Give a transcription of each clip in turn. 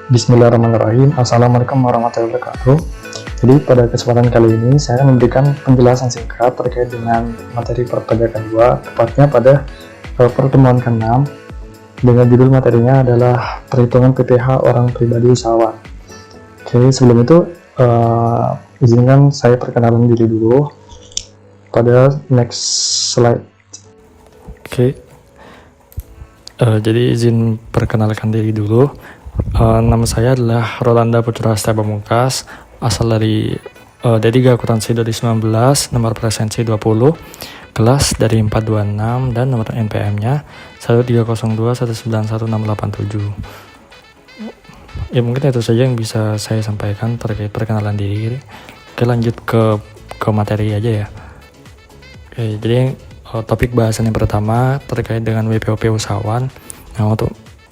Bismillahirrahmanirrahim. Assalamualaikum warahmatullahi wabarakatuh. Jadi pada kesempatan kali ini saya memberikan penjelasan singkat terkait dengan materi perpajakan 2, tepatnya pada pertemuan ke-6 dengan judul materinya adalah perhitungan PPh orang pribadi usahawan. Oke, sebelum itu izinkan saya perkenalan diri dulu pada next slide. Oke, jadi izin perkenalkan diri dulu. Nama saya adalah Rolanda Putra Setiawan Pamungkas, asal dari D3 Akuntansi 2019, nomor presensi 20, kelas dari 426 dan nomor NPM-nya 130219167. Ya mungkin itu saja yang bisa saya sampaikan terkait perkenalan diri. Oke, lanjut ke materi aja ya. Oke, jadi topik bahasan yang pertama terkait dengan WPOP usahawan. Nah,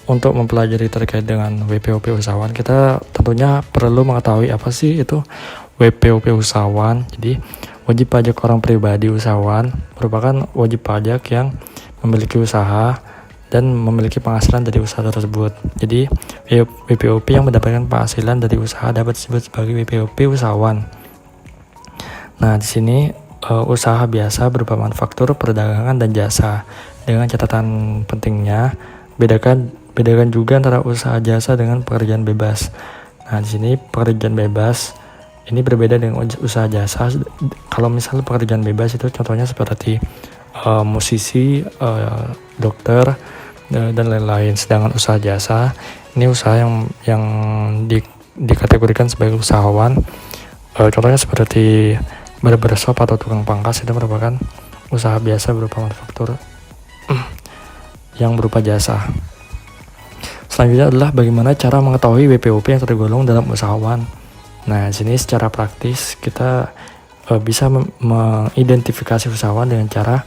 untuk mempelajari terkait dengan WPOP usahawan, kita tentunya perlu mengetahui apa sih itu WPOP usahawan. Jadi, wajib pajak orang pribadi usahawan merupakan wajib pajak yang memiliki usaha dan memiliki penghasilan dari usaha tersebut. Jadi, WPOP yang mendapatkan penghasilan dari usaha dapat disebut sebagai WPOP usahawan. Nah, di sini usaha biasa berupa manufaktur, perdagangan, dan jasa. Dengan catatan pentingnya, bedakan juga antara usaha jasa dengan pekerjaan bebas. Nah, di sini pekerjaan bebas ini berbeda dengan usaha jasa. Kalau misal pekerjaan bebas itu contohnya seperti musisi, dokter, dan lain-lain. Sedangkan usaha jasa ini usaha yang dikategorikan sebagai usahawan. Contohnya seperti barber shop atau tukang pangkas, itu merupakan usaha biasa berupa manufaktur yang berupa jasa. Selanjutnya adalah bagaimana cara mengetahui WPOP yang tergolong dalam usahawan. Nah, di sini secara praktis kita bisa mengidentifikasi usahawan dengan cara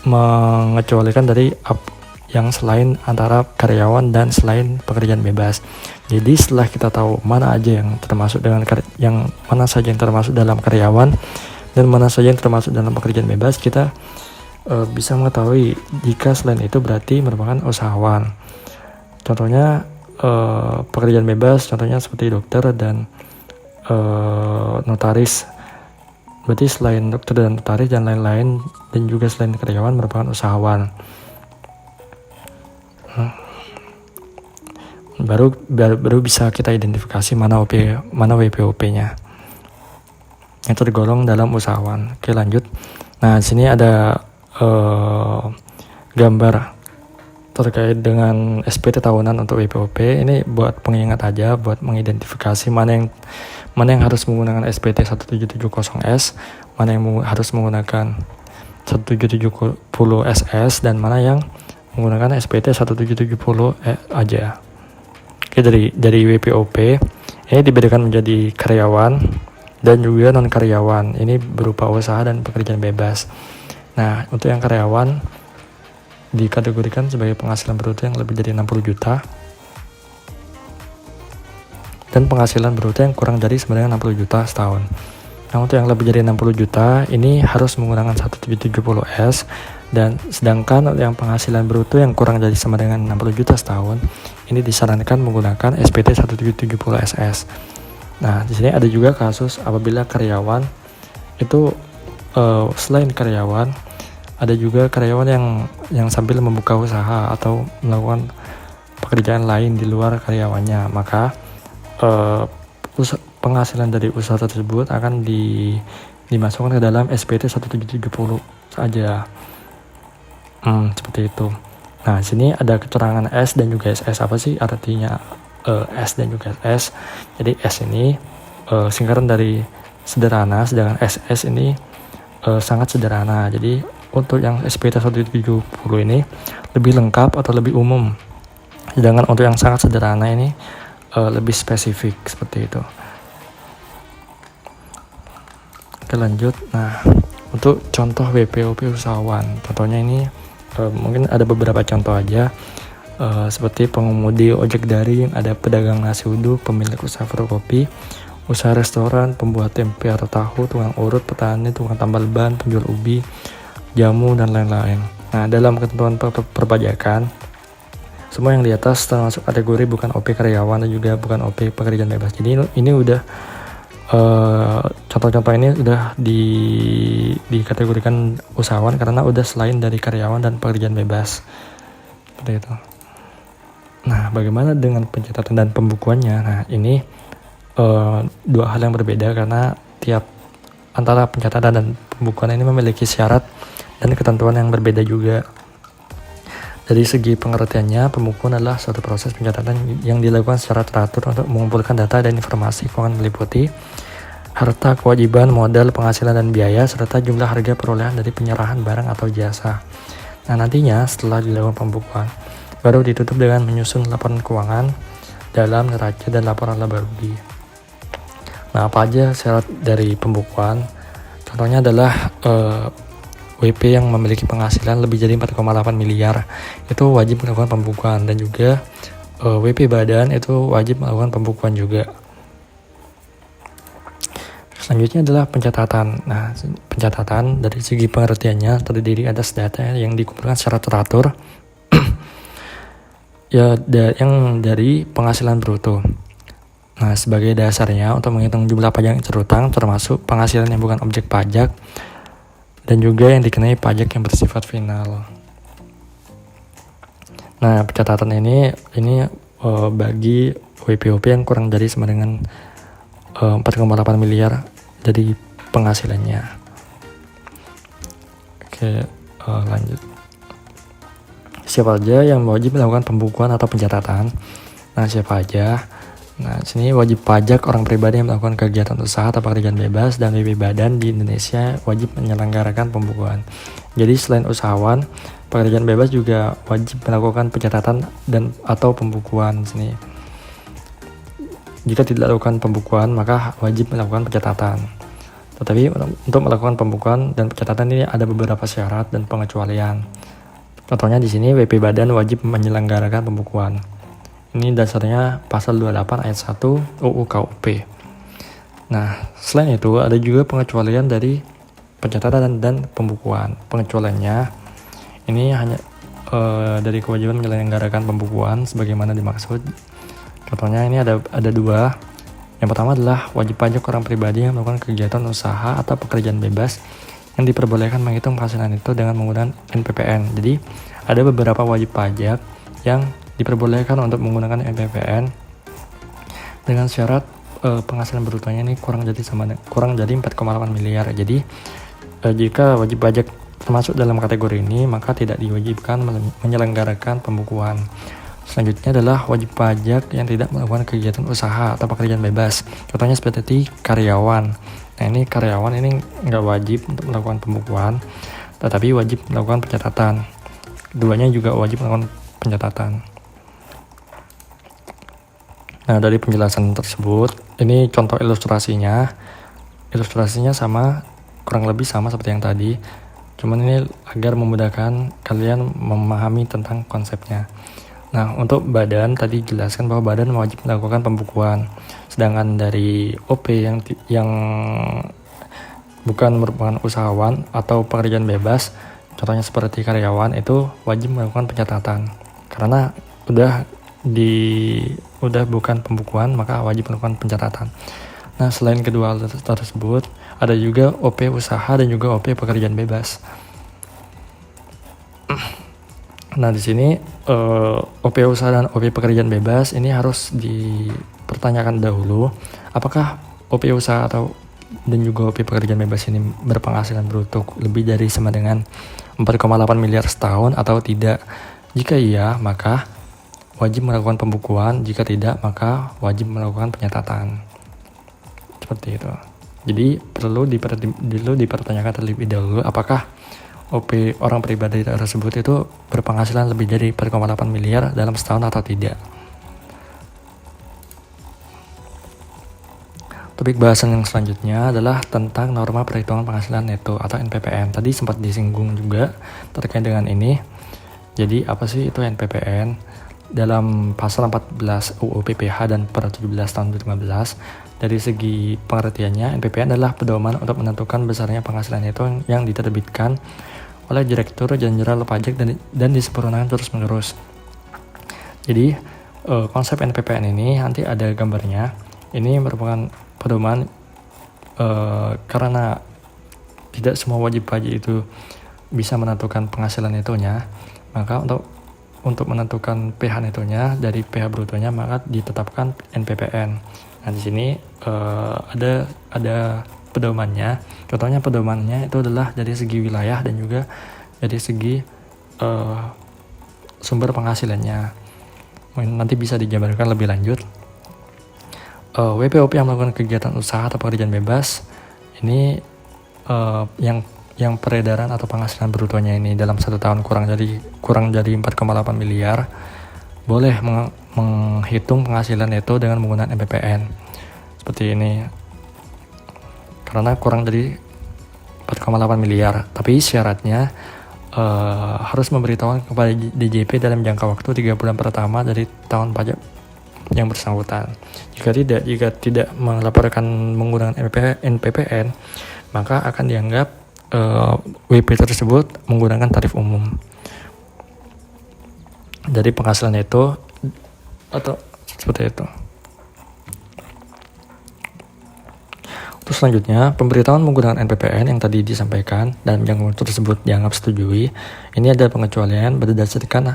mengecualikan dari yang selain antara karyawan dan selain pekerjaan bebas. Jadi setelah kita tahu mana aja yang termasuk mana saja yang termasuk dalam karyawan dan mana saja yang termasuk dalam pekerjaan bebas, kita bisa mengetahui jika selain itu berarti merupakan usahawan. Contohnya pekerjaan bebas, contohnya seperti dokter dan notaris. Berarti selain dokter dan notaris dan lain-lain dan juga selain karyawan merupakan usahawan. Baru bisa kita identifikasi mana WPOP-nya yang tergolong dalam usahawan. Oke, lanjut. Nah, di sini ada gambar terkait dengan SPT tahunan untuk WPOP. Ini buat pengingat aja, buat mengidentifikasi mana yang harus menggunakan SPT 1770S, mana yang harus menggunakan 1770SS, dan mana yang menggunakan SPT 1770 aja. Oke, dari WPOP ini dibedakan menjadi karyawan dan juga non karyawan. Ini berupa usaha dan pekerjaan bebas. Nah, untuk yang karyawan dikategorikan sebagai penghasilan bruto yang lebih dari 60 juta dan penghasilan bruto yang kurang dari sebenarnya 60 juta setahun. Nah, untuk yang lebih dari 60 juta ini harus menggunakan 1770S, dan sedangkan yang penghasilan bruto yang kurang dari sama dengan 60 juta setahun ini disarankan menggunakan SPT 1770SS. Nah, di sini ada juga kasus apabila karyawan itu selain karyawan, ada juga karyawan yang sambil membuka usaha atau melakukan pekerjaan lain di luar karyawannya, maka penghasilan dari usaha tersebut akan dimasukkan ke dalam SPT 1770 saja. Seperti itu. Nah, sini ada keterangan S dan juga SS. Apa sih artinya S dan juga SS? Jadi S ini singkatan dari sederhana, sedangkan SS ini sangat sederhana. Jadi untuk yang SPT 170 ini lebih lengkap atau lebih umum, sedangkan untuk yang sangat sederhana ini lebih spesifik, seperti itu. Oke, lanjut. Nah, untuk contoh WPOP usahawan, contohnya ini mungkin ada beberapa contoh aja, seperti pengemudi ojek daring, ada pedagang nasi uduk, pemilik usaha fotokopi, usaha restoran, pembuat tempe atau tahu, tukang urut, petani, tukang tambal ban, penjual ubi, jamu, dan lain-lain. Nah, dalam ketentuan perpajakan, semua yang di atas termasuk kategori bukan OP karyawan dan juga bukan OP pekerjaan bebas. Jadi ini udah contoh-contoh ini udah dikategorikan usahawan karena udah selain dari karyawan dan pekerjaan bebas. Seperti itu. Nah, bagaimana dengan pencatatan dan pembukuannya? Nah, ini dua hal yang berbeda karena antara pencatatan dan pembukuan ini memiliki syarat dan ketentuan yang berbeda juga. Dari segi pengertiannya, pembukuan adalah suatu proses pencatatan yang dilakukan secara teratur untuk mengumpulkan data dan informasi keuangan meliputi harta, kewajiban, modal, penghasilan, dan biaya, serta jumlah harga perolehan dari penyerahan barang atau jasa. Nah, nantinya setelah dilakukan pembukuan, baru ditutup dengan menyusun laporan keuangan dalam neraca dan laporan laba rugi. Nah, apa aja syarat dari pembukuan? Contohnya adalah WP yang memiliki penghasilan lebih dari 4,8 miliar itu wajib melakukan pembukuan, dan juga WP badan itu wajib melakukan pembukuan juga. Selanjutnya adalah pencatatan. Nah, pencatatan dari segi pengertiannya terdiri atas data yang dikumpulkan secara teratur yang dari penghasilan bruto. Nah, sebagai dasarnya untuk menghitung jumlah pajak yang terutang termasuk penghasilan yang bukan objek pajak dan juga yang dikenai pajak yang bersifat final. Nah, pencatatan ini bagi WPOP yang kurang dari sama dengan 4,8 miliar dari penghasilannya. Oke, lanjut. Siapa aja yang wajib melakukan pembukuan atau pencatatan? Nah, siapa aja? Nah, sini wajib pajak orang pribadi yang melakukan kegiatan usaha atau pekerjaan bebas dan WP badan di Indonesia wajib menyelenggarakan pembukuan. Jadi selain usahawan, pekerjaan bebas juga wajib melakukan pencatatan dan atau pembukuan sini. Jika tidak melakukan pembukuan, maka wajib melakukan pencatatan. Tetapi untuk melakukan pembukuan dan pencatatan ini ada beberapa syarat dan pengecualian. Contohnya di sini WP badan wajib menyelenggarakan pembukuan. Ini dasarnya pasal 28 ayat 1 UU KUP. Nah, selain itu ada juga pengecualian dari pencatatan dan pembukuan. Pengecualiannya ini hanya dari kewajiban menyelenggarakan pembukuan sebagaimana dimaksud. Contohnya ini ada dua. Yang pertama adalah wajib pajak orang pribadi yang melakukan kegiatan usaha atau pekerjaan bebas yang diperbolehkan menghitung penghasilan itu dengan menggunakan NPPN. Jadi ada beberapa wajib pajak yang diperbolehkan untuk menggunakan NPPN dengan syarat penghasilan brutonya ini kurang dari 4,8 miliar. Jadi jika wajib pajak termasuk dalam kategori ini, maka tidak diwajibkan menyelenggarakan pembukuan. Selanjutnya adalah wajib pajak yang tidak melakukan kegiatan usaha atau pekerjaan bebas. Contohnya seperti karyawan. Nah, ini karyawan ini nggak wajib untuk melakukan pembukuan, tetapi wajib melakukan pencatatan. Keduanya juga wajib melakukan pencatatan. Nah, dari penjelasan tersebut, ini contoh ilustrasinya. Ilustrasinya kurang lebih sama seperti yang tadi. Cuman ini agar memudahkan kalian memahami tentang konsepnya. Nah, untuk badan tadi jelaskan bahwa badan wajib melakukan pembukuan. Sedangkan dari OP yang bukan merupakan usahawan atau pekerjaan bebas, contohnya seperti karyawan, itu wajib melakukan pencatatan. Karena udah bukan pembukuan, maka wajib melakukan pencatatan. Nah, selain kedua hal tersebut, ada juga OP usaha dan juga OP pekerjaan bebas. Nah, di sini OP usaha dan OP pekerjaan bebas ini harus dipertanyakan dahulu, apakah OP usaha dan juga OP pekerjaan bebas ini berpenghasilan bruto lebih dari sama dengan 4,8 miliar setahun atau tidak. Jika iya, maka wajib melakukan pembukuan. Jika tidak, maka wajib melakukan pencatatan. Seperti itu. Jadi perlu dipertanyakan terlebih dahulu apakah OP orang pribadi tersebut itu berpenghasilan lebih dari 4,8 miliar dalam setahun atau tidak. Topik bahasan yang selanjutnya adalah tentang norma perhitungan penghasilan neto atau NPPN. Tadi sempat disinggung juga terkait dengan ini. Jadi apa sih itu NPPN? Dalam pasal 14 UU PPH dan per 17 tahun 2015, dari segi pengertiannya, NPPN adalah pedoman untuk menentukan besarnya penghasilan neto yang diterbitkan oleh Direktur Jenderal Pajak dan disempurnakan terus-menerus. Jadi konsep NPPN ini nanti ada gambarnya. Ini merupakan pedoman karena tidak semua wajib pajak itu bisa menentukan penghasilan netonya, maka untuk menentukan PH netonya dari PH brutonya maka ditetapkan NPPN. Nah di sini ada pedomannya. Contohnya pedomannya itu adalah dari segi wilayah dan juga dari segi sumber penghasilannya. Nanti bisa dijabarkan lebih lanjut. WPOP yang melakukan kegiatan usaha atau pekerjaan bebas ini yang peredaran atau penghasilan brutonya ini dalam 1 tahun kurang dari 4,8 miliar boleh menghitung penghasilan neto dengan menggunakan NPPN seperti ini, karena kurang dari 4,8 miliar. Tapi syaratnya harus memberitahukan kepada DJP dalam jangka waktu 3 bulan pertama dari tahun pajak yang bersangkutan. Jika tidak melaporkan menggunakan NPPN, maka akan dianggap WP tersebut menggunakan tarif umum dari penghasilan itu atau seperti itu. Terus selanjutnya, pemberitahuan menggunakan NPPN yang tadi disampaikan dan yang tersebut dianggap setujui. Ini ada pengecualian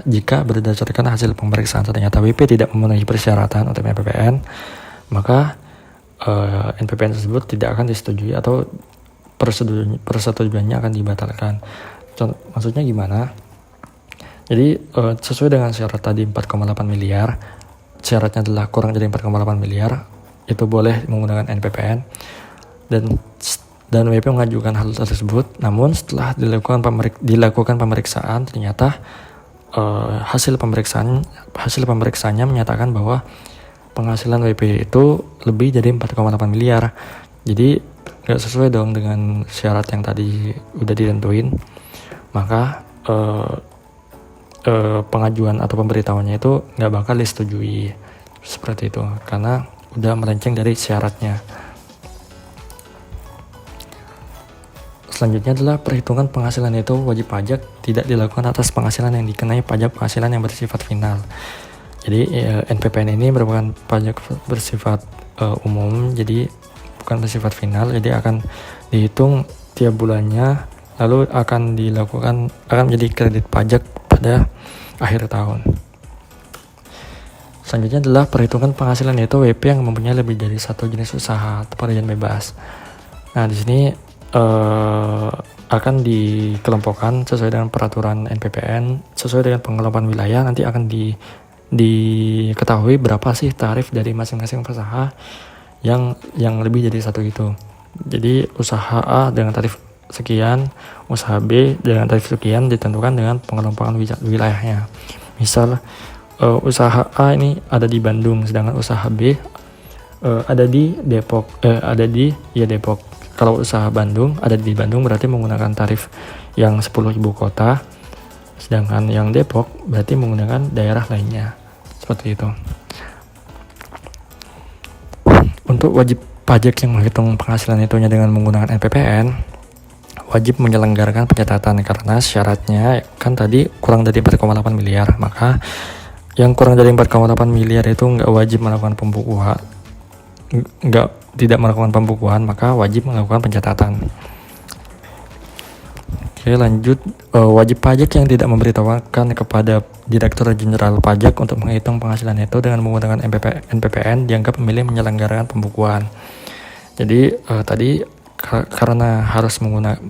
jika berdasarkan hasil pemeriksaan ternyata WP tidak memenuhi persyaratan untuk NPPN, maka NPPN tersebut tidak akan disetujui atau persetujuannya akan dibatalkan. Maksudnya gimana? Jadi sesuai dengan syarat tadi 4,8 miliar, syaratnya adalah kurang dari 4,8 miliar, itu boleh menggunakan NPPN. Dan WP mengajukan hal tersebut, namun setelah dilakukan pemeriksaan ternyata hasil pemeriksaannya menyatakan bahwa penghasilan WP itu lebih dari 4,8 miliar. Jadi nggak sesuai dong dengan syarat yang tadi udah ditentuin, maka pengajuan atau pemberitahuannya itu nggak bakal disetujui seperti itu karena udah melenceng dari syaratnya. Selanjutnya adalah perhitungan penghasilan itu wajib pajak tidak dilakukan atas penghasilan yang dikenai pajak penghasilan yang bersifat final. Jadi NPPN ini merupakan pajak bersifat umum, jadi bukan bersifat final, jadi akan dihitung tiap bulannya, lalu akan menjadi kredit pajak pada akhir tahun. Selanjutnya adalah perhitungan penghasilan yaitu WP yang mempunyai lebih dari satu jenis usaha atau pekerjaan bebas. Nah di sini akan dikelompokkan sesuai dengan peraturan NPPN, sesuai dengan pengelolaan wilayah. Nanti akan diketahui berapa sih tarif dari masing-masing usaha yang lebih dari satu itu. Jadi usaha A dengan tarif sekian, usaha B dengan tarif sekian ditentukan dengan pengelompokan wilayahnya. Misal usaha A ini ada di Bandung, sedangkan usaha B ada di Depok, Depok. Kalau usaha Bandung ada di Bandung berarti menggunakan tarif yang 10 ibu kota, sedangkan yang Depok berarti menggunakan daerah lainnya. Seperti itu. Untuk wajib pajak yang menghitung penghasilan itunya dengan menggunakan NPPN, wajib menyelenggarakan pencatatan karena syaratnya kan tadi kurang dari 4,8 miliar, maka yang kurang dari 4,8 miliar itu nggak wajib melakukan pembukuan, tidak melakukan pembukuan, maka wajib melakukan pencatatan. Oke, lanjut. Wajib pajak yang tidak memberitahukan kepada Direktur Jenderal Pajak untuk menghitung penghasilan itu dengan menggunakan NPPN dianggap memilih menyelenggarakan pembukuan. Jadi tadi karena harus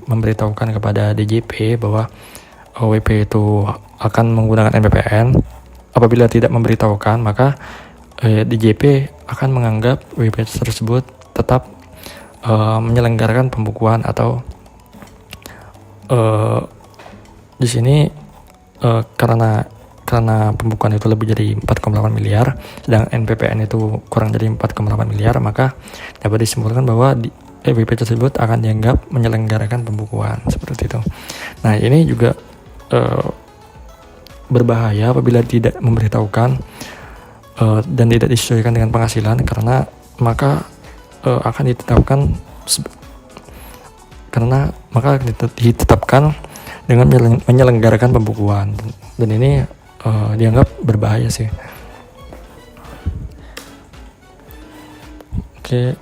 memberitahukan kepada DJP bahwa WP itu akan menggunakan NPPN, apabila tidak memberitahukan maka DJP akan menganggap WP tersebut tetap menyelenggarakan pembukuan atau di sini karena pembukuan itu lebih dari 4,8 miliar, sedang NPPN itu kurang dari 4,8 miliar, maka dapat disimpulkan bahwa WP tersebut akan dianggap menyelenggarakan pembukuan seperti itu. Nah ini juga berbahaya apabila tidak memberitahukan dan tidak disesuaikan dengan penghasilan, karena maka akan ditetapkan dengan menyelenggarakan pembukuan, dan ini dianggap berbahaya sih. Oke,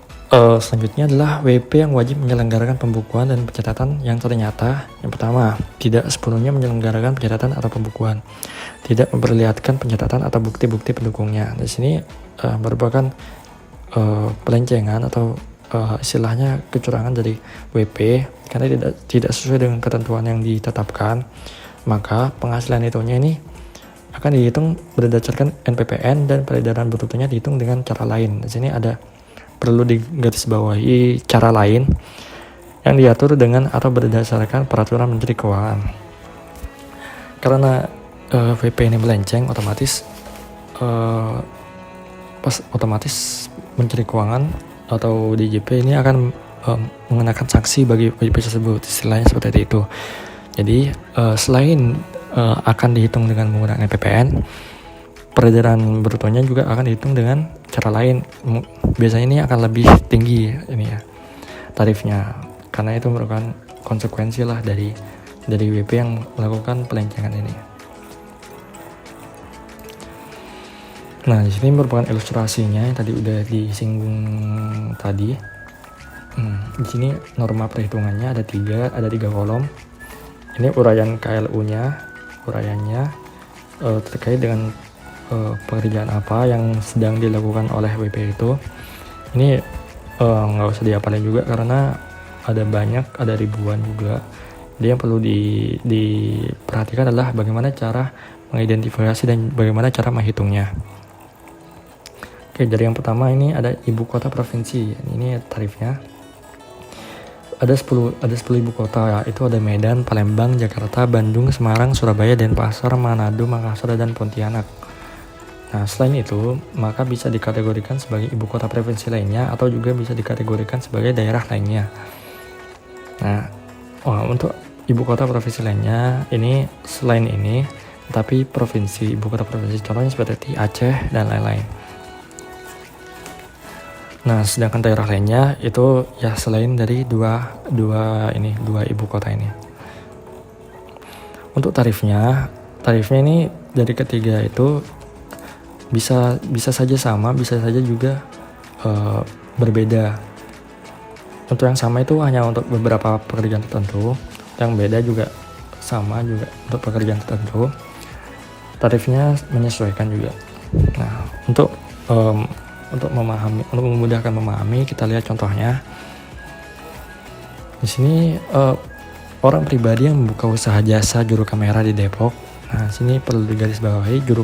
selanjutnya adalah WP yang wajib menyelenggarakan pembukuan dan pencatatan yang ternyata yang pertama, tidak sepenuhnya menyelenggarakan pencatatan atau pembukuan, tidak memperlihatkan pencatatan atau bukti-bukti pendukungnya. Di sini merupakan pelencengan atau istilahnya kecurangan dari WP karena tidak sesuai dengan ketentuan yang ditetapkan. Maka penghasilan netonya ini akan dihitung berdasarkan NPPN dan peredaran brutonya dihitung dengan cara lain. Di sini perlu digarisbawahi cara lain yang diatur dengan atau berdasarkan peraturan Menteri Keuangan. Karena WP ini melenceng, otomatis Menteri Keuangan atau DJP ini akan mengenakan sanksi bagi WP tersebut, istilahnya seperti itu. Jadi selain akan dihitung dengan menggunakan NPPN, peredaran brutonya juga akan dihitung dengan cara lain. Biasanya ini akan lebih tinggi ini ya tarifnya, karena itu merupakan konsekuensi lah dari WP yang melakukan pelencengan ini. Nah, di sini merupakan ilustrasinya yang tadi udah disinggung tadi. Di sini norma perhitungannya ada tiga kolom. Ini uraian KLU-nya, uraiannya terkait dengan pekerjaan apa yang sedang dilakukan oleh WP itu. Ini nggak usah dihafalin juga karena ada ribuan juga. Jadi yang perlu diperhatikan adalah bagaimana cara mengidentifikasi dan bagaimana cara menghitungnya. Oke, dari yang pertama ini ada ibu kota provinsi. Ini tarifnya. Ada 10 ibu kota ya. Itu ada Medan, Palembang, Jakarta, Bandung, Semarang, Surabaya, Denpasar, Manado, Makassar, dan Pontianak. Nah, selain itu, maka bisa dikategorikan sebagai ibu kota provinsi lainnya atau juga bisa dikategorikan sebagai daerah lainnya. Nah, untuk ibu kota provinsi lainnya ini selain ini, tapi ibu kota provinsi contohnya seperti Aceh dan lain-lain. Nah, sedangkan daerah lainnya itu ya selain dari dua ibu kota ini. Untuk tarifnya ini dari ketiga itu bisa saja sama, bisa saja juga berbeda. Untuk yang sama itu hanya untuk beberapa pekerjaan tertentu, yang beda juga sama juga untuk pekerjaan tertentu. Tarifnya menyesuaikan juga. Nah, untuk memudahkan memahami, kita lihat contohnya. Di sini orang pribadi yang membuka usaha jasa juru kamera di Depok. Nah, sini perlu digarisbawahi juru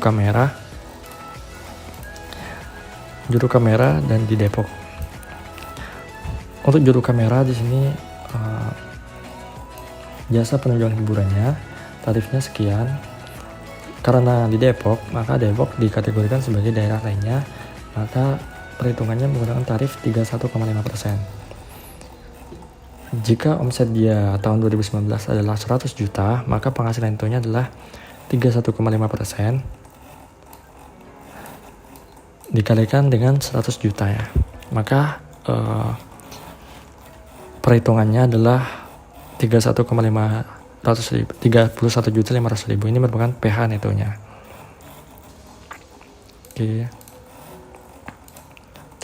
kamera dan di Depok. Untuk juru kamera di sini jasa penunjang hiburannya tarifnya sekian. Karena di Depok, maka Depok dikategorikan sebagai daerah lainnya. Maka perhitungannya menggunakan tarif 31,5%. Jika omset dia tahun 2019 adalah 100 juta, maka penghasilan netonya adalah 31,5% dikalikan dengan 100 juta ya. Maka perhitungannya adalah 31.500.000. Ini merupakan PH netonya. Oke.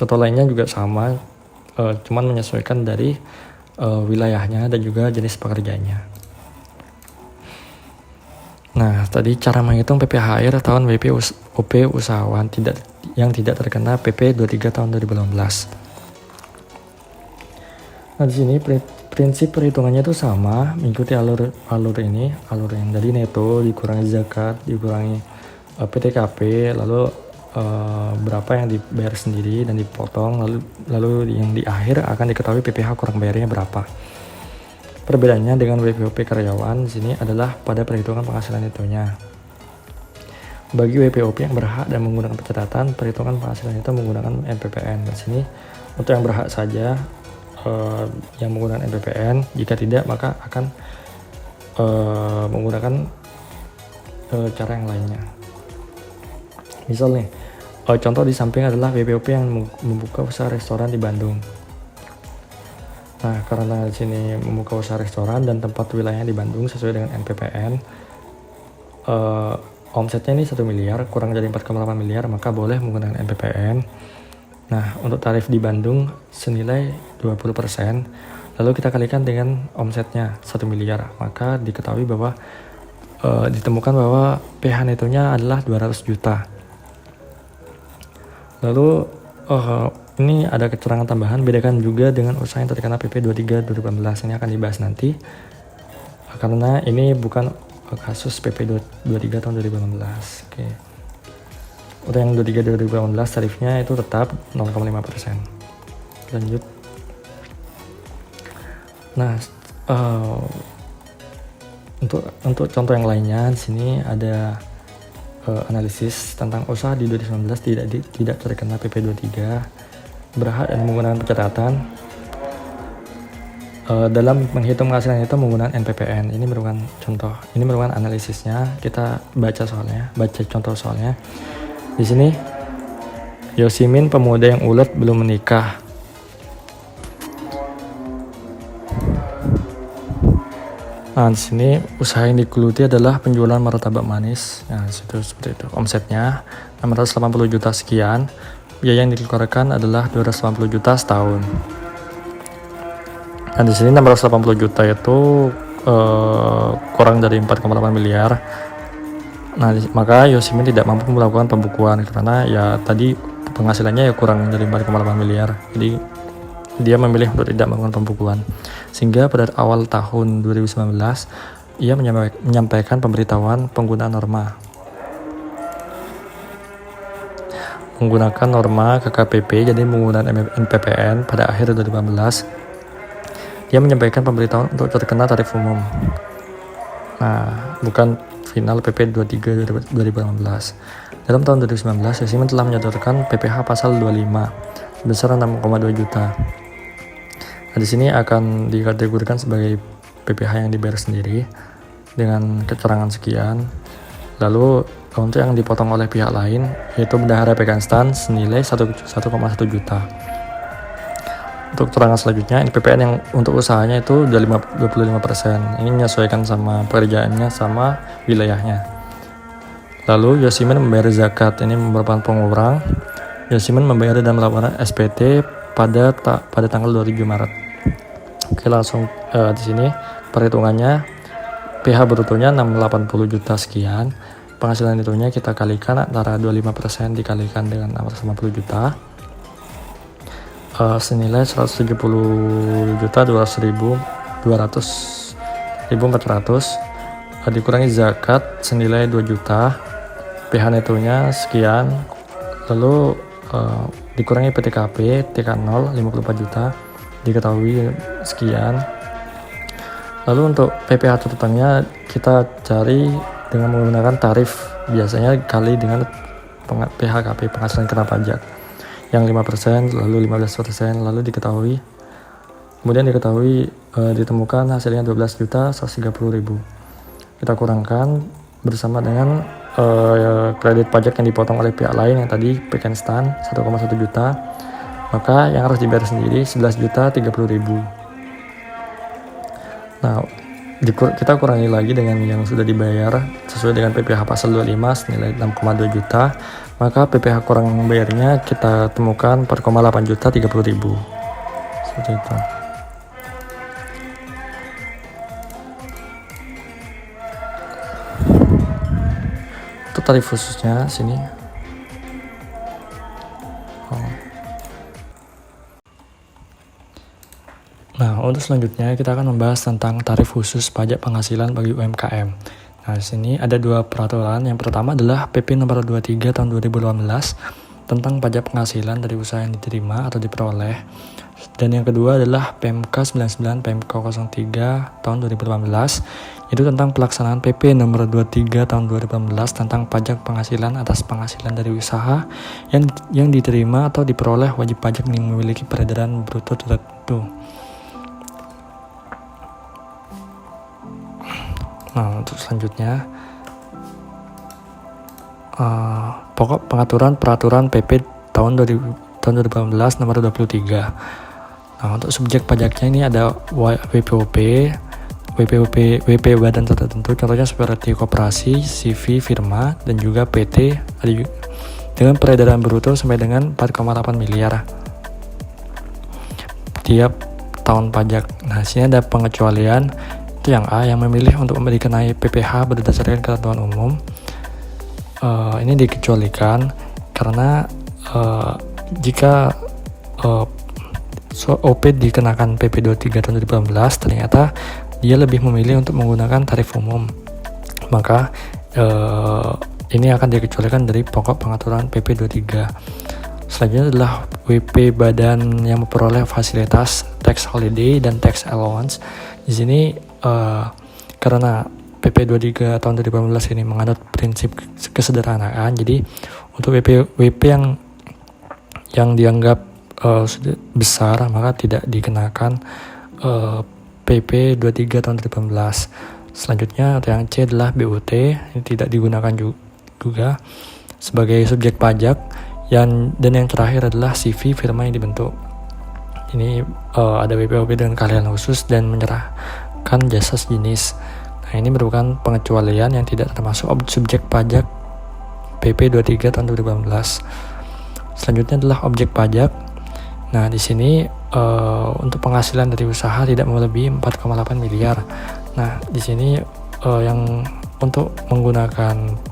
Contoh lainnya juga sama, cuman menyesuaikan dari wilayahnya dan juga jenis pekerjaannya. Nah, tadi cara menghitung PPHR tahun OP usahawan yang tidak terkena PP 23 tahun 2018. Nah, di sini prinsip perhitungannya itu sama, mengikuti alur yang dari neto dikurangi zakat, dikurangi PTKP, lalu berapa yang dibayar sendiri dan dipotong, lalu yang di akhir akan diketahui PPh kurang bayarnya berapa. Perbedaannya dengan WPOP karyawan di sini adalah pada perhitungan penghasilan netonya. Bagi WPOP yang berhak dan menggunakan pencatatan, perhitungan penghasilan itu menggunakan NPPN. Di sini untuk yang berhak saja yang menggunakan NPPN, jika tidak maka akan menggunakan cara yang lainnya. Misal nih, contoh di samping adalah WPOP yang membuka usaha restoran di Bandung. Nah, karena di sini membuka usaha restoran dan tempat wilayahnya di Bandung sesuai dengan NPPN, omsetnya ini 1 miliar kurang dari 4,8 miliar, maka boleh menggunakan NPPN. Nah, untuk tarif di Bandung senilai 20%, lalu kita kalikan dengan omsetnya 1 miliar, maka diketahui bahwa ditemukan bahwa PH netonya adalah 200 juta. Lalu ini ada keterangan tambahan, bedakan juga dengan usaha yang terkena PP 23 2018. Ini akan dibahas nanti karena ini bukan kasus PP 23 tahun 2018. Oke. Untuk yang 23 2018 tarifnya itu tetap 0,5%. Lanjut. Nah, untuk contoh yang lainnya di sini ada analisis tentang usaha di 2019 tidak terkena PP 23 berhak dan menggunakan pencatatan dalam menghitung penghasilan itu menggunakan NPPN. Ini merupakan contoh, ini merupakan analisisnya. Kita baca contoh soalnya. Di sini Yosimin, pemuda yang ulet, belum menikah. Nah, di sini usaha yang digeluti adalah penjualan martabak manis. Nah, seperti itu. Omsetnya 680 juta sekian. Biaya yang dikeluarkan adalah 280 juta setahun. Nah, di sini 680 juta itu kurang dari 4,8 miliar. Nah, maka Yosimin tidak mampu melakukan pembukuan karena ya tadi penghasilannya ya kurang dari 4,8 miliar. Jadi dia memilih untuk tidak melakukan pembukuan. Sehingga pada awal tahun 2019 ia menyampaikan pemberitahuan penggunaan norma. Menggunakan norma KKPP, jadi menggunakan NPPN pada akhir 2018. Dia menyampaikan pemberitahuan untuk terkena tarif umum. Nah, bukan final PP 23 2018. Dalam tahun 2019, Yosimin telah menyodorkan PPh pasal 25 sebesar 6,2 juta. Nah, di sini akan dikategorikan sebagai PPh yang dibayar sendiri dengan keterangan sekian. Lalu untuk yang dipotong oleh pihak lain yaitu bendahara Pekanstan senilai 1,1 juta. Untuk keterangan selanjutnya, NPPN yang untuk usahanya itu udah 25%. Ini menyesuaikan sama pekerjaannya sama wilayahnya. Lalu Yosimin membayar zakat, ini merupakan pengurang. Yosimin membayar dan melakukan SPT pada tanggal 27 Maret. Oke, langsung di sini perhitungannya PH brutonya 680 juta sekian. Penghasilan itunya kita kalikan antara 25% dikalikan dengan 650 juta. Senilai 170 juta 200.400 dikurangi zakat senilai 2 juta, PH netonya sekian, lalu dikurangi PTKP TK0 54 juta diketahui sekian. Lalu untuk PPh catatannya kita cari dengan menggunakan tarif biasanya kali dengan PHKP penghasilan kena pajak yang 5%, lalu 15%, lalu kemudian diketahui ditemukan hasilnya 12.130.000. Kita kurangkan bersama dengan kredit pajak yang dipotong oleh pihak lain yang tadi Pekanstan 1,1 juta, maka yang harus dibayar sendiri 11.030.000. Nah, kita kurangi lagi dengan yang sudah dibayar sesuai dengan PPh pasal 25 senilai 6,2 juta. Maka PPh kurang bayarnya kita temukan 4,8 juta 30.000. Seperti itu. Untuk tarif khususnya sini. Nah, untuk selanjutnya kita akan membahas tentang tarif khusus pajak penghasilan bagi UMKM. Nah, di sini ada dua peraturan. Yang pertama adalah PP nomor 23 tahun 2018 tentang pajak penghasilan dari usaha yang diterima atau diperoleh. Dan yang kedua adalah PMK 99 PMK 03 tahun 2018 itu tentang pelaksanaan PP nomor 23 tahun 2018 tentang pajak penghasilan atas penghasilan dari usaha yang diterima atau diperoleh wajib pajak yang memiliki peredaran bruto tertentu. Nah, untuk selanjutnya pokok peraturan PP tahun 2018 nomor 23. Nah, untuk subjek pajaknya ini ada WPOP, WP badan tertentu, contohnya seperti koperasi, CV, firma, dan juga PT. dengan peredaran bruto sampai dengan 4,8 miliar tiap tahun pajak. Nah, sini ada pengecualian. Itu yang A, yang memilih untuk dikenai PPh berdasarkan ketentuan umum. Ini dikecualikan karena jika OP dikenakan PP 23 tahun 2018, ternyata dia lebih memilih untuk menggunakan tarif umum, maka ini akan dikecualikan dari pokok pengaturan PP 23. Selanjutnya adalah WP badan yang memperoleh fasilitas tax holiday dan tax allowance. Di sini karena PP 23 tahun 2018 ini menganut prinsip kesederhanaan, jadi untuk WP yang dianggap sudah besar maka tidak dikenakan PP 23 tahun 2018. Selanjutnya yang C adalah BUT, ini tidak digunakan juga sebagai subjek pajak. Dan yang terakhir adalah CV firma yang dibentuk. Ini ada WPOP dengan keahlian khusus dan menyerahkan jasa sejenis. Nah, ini merupakan pengecualian yang tidak termasuk subjek pajak PP 23 tahun 2018. Selanjutnya adalah objek pajak. Nah, di sini untuk penghasilan dari usaha tidak melebihi 4,8 miliar. Nah, di sini yang untuk menggunakan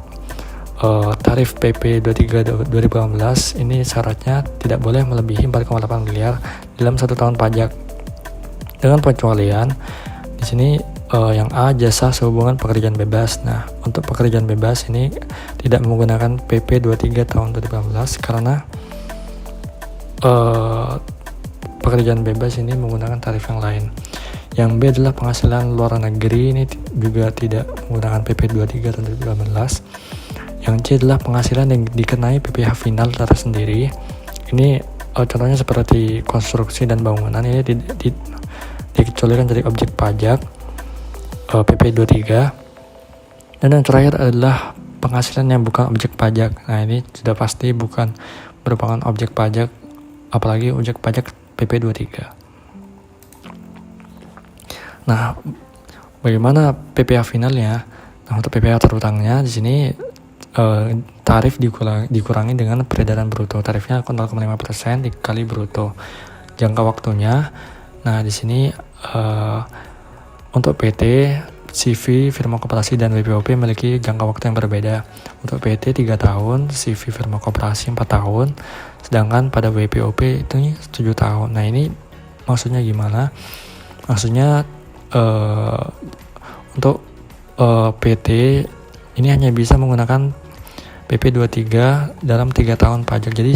tarif PP 23 2018 ini syaratnya tidak boleh melebihi 4,8 miliar dalam 1 tahun pajak. Dengan pengecualian di sini yang A, jasa sehubungan pekerjaan bebas. Nah, untuk pekerjaan bebas ini tidak menggunakan PP 23 tahun 2018 karena pekerjaan bebas ini menggunakan tarif yang lain. Yang B adalah penghasilan luar negeri, ini juga tidak menggunakan PP 23 tahun 2018. Yang C adalah penghasilan yang dikenai PPh final tersendiri. Ini contohnya seperti konstruksi dan bangunan, ini dikecualikan dari objek pajak PP 23. Dan yang terakhir adalah penghasilan yang bukan objek pajak. Nah, ini sudah pasti bukan merupakan objek pajak, apalagi objek pajak PP 23. Nah, bagaimana PPh finalnya? Nah, untuk PPh terutangnya di sini tarif dikurangi dengan peredaran bruto. Tarifnya 0,5% dikali bruto. Jangka waktunya, nah di sini untuk PT, CV, firma koperasi, dan WPOP memiliki jangka waktu yang berbeda. Untuk PT 3 tahun, CV, firma koperasi 4 tahun, sedangkan pada WPOP itu 7 tahun. Nah, ini maksudnya gimana? Maksudnya untuk PT ini hanya bisa menggunakan PP 23 dalam 3 tahun pajak. Jadi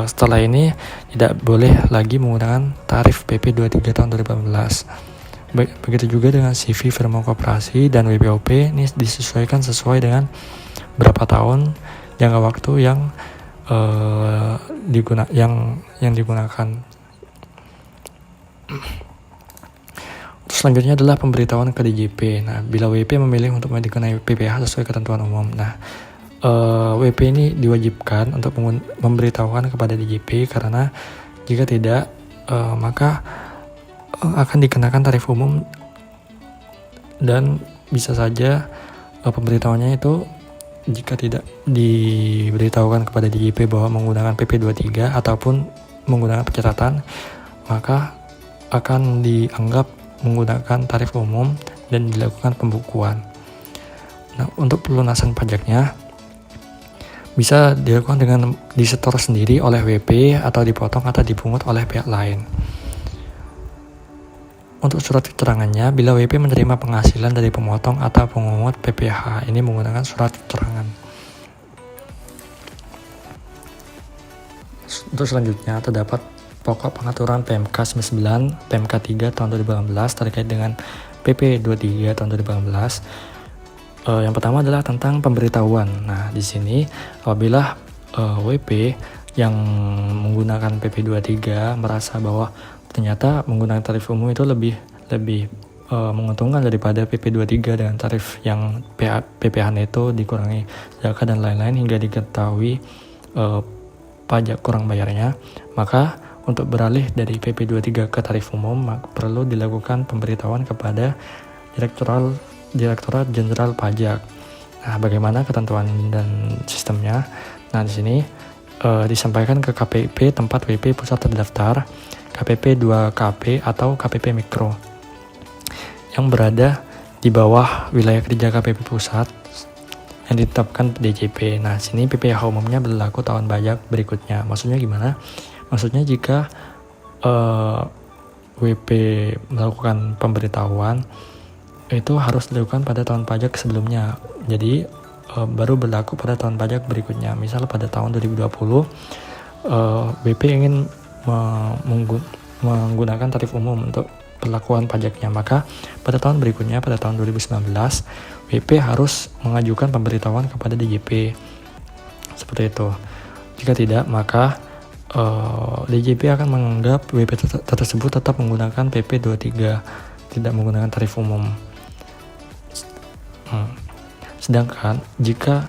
setelah ini tidak boleh lagi menggunakan tarif PP 23 tahun 2018. Begitu juga dengan CV, firma koperasi, dan WPOP ini disesuaikan sesuai dengan berapa tahun jangka waktu yang digunakan. Selanjutnya adalah pemberitahuan ke DJP. Nah, bila WP memilih untuk dikenai PPh sesuai ketentuan umum. Nah, WP ini diwajibkan untuk memberitahukan kepada DJP karena jika tidak maka akan dikenakan tarif umum dan bisa saja pemberitahuannya itu jika tidak diberitahukan kepada DJP bahwa menggunakan PP 23 ataupun menggunakan pencatatan, maka akan dianggap menggunakan tarif umum dan dilakukan pembukuan. Nah, untuk pelunasan pajaknya bisa dilakukan dengan disetor sendiri oleh WP atau dipotong atau dipungut oleh pihak lain. Untuk surat keterangannya, bila WP menerima penghasilan dari pemotong atau pemungut PPh, ini menggunakan surat keterangan. Untuk selanjutnya terdapat pokok pengaturan PMK 99, PMK 3 tahun 2018 terkait dengan PP 23 tahun 2018. Yang pertama adalah tentang pemberitahuan. Nah, di sini apabila WP yang menggunakan PP 23 merasa bahwa ternyata menggunakan tarif umum itu lebih menguntungkan daripada PP 23 dengan tarif yang PPh neto dikurangi zakat dan lain-lain hingga diketahui pajak kurang bayarnya, maka untuk beralih dari PP 23 ke tarif umum perlu dilakukan pemberitahuan kepada Direktorat Jenderal Pajak. Nah, bagaimana ketentuan dan sistemnya? Nah, di sini disampaikan ke KPP tempat WP pusat terdaftar, KPP 2KP atau KPP Mikro yang berada di bawah wilayah kerja KPP pusat yang ditetapkan DJP. Nah, sini PPh umumnya berlaku tahun pajak berikutnya. Maksudnya gimana? Maksudnya jika WP melakukan pemberitahuan itu harus dilakukan pada tahun pajak sebelumnya. Jadi baru berlaku pada tahun pajak berikutnya. Misal pada tahun 2020 WP ingin menggunakan tarif umum untuk perlakuan pajaknya, maka pada tahun berikutnya, pada tahun 2019 WP harus mengajukan pemberitahuan kepada DJP seperti itu. Jika tidak, maka DJP akan menganggap WP tersebut tetap menggunakan PP 23, tidak menggunakan tarif umum. Sedangkan jika